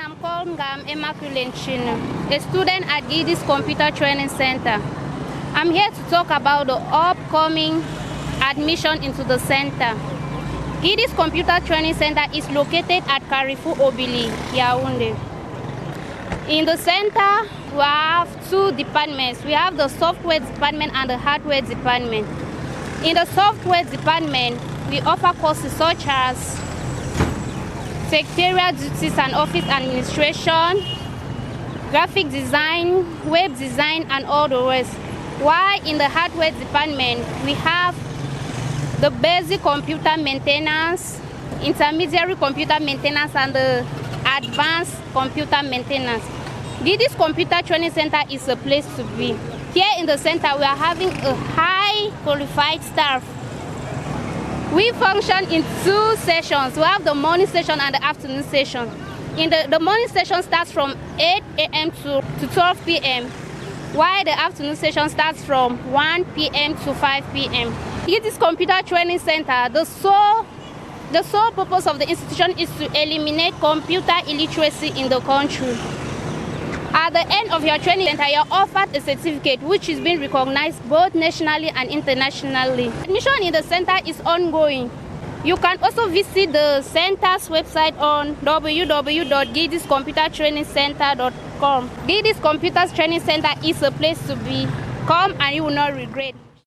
I'm called Ngam, Immaculate, a student at Giddis Computer Training Center. I'm here to talk about the upcoming admission into the center. Giddis Computer Training Center is located at Carrefour, Obili-Yaoundé. In the center, we have two departments. We have the software department and the hardware department. In the software department, we offer courses such as Secretariat duties and office administration, graphic design, web design, and all the rest. While in the hardware department, we have the basic computer maintenance, intermediary computer maintenance, and the advanced computer maintenance. Giddis Computer Training Center is a place to be. Here in the center, we are having a high qualified staff. We function in two sessions. We have the morning session and the afternoon session. The morning session starts from 8 a.m. to 12 p.m., while the afternoon session starts from 1 p.m. to 5 p.m. Giddis Computer Training Center, the sole purpose of the institution is to eliminate computer illiteracy in the country. At the end of your training center, you're offered a certificate which is being recognized both nationally and internationally. Admission in the center is ongoing. You can also visit the center's website on www.giddiscomputertrainingcenter.com. Giddis Computer Training Center is a place to be. Come and you will not regret.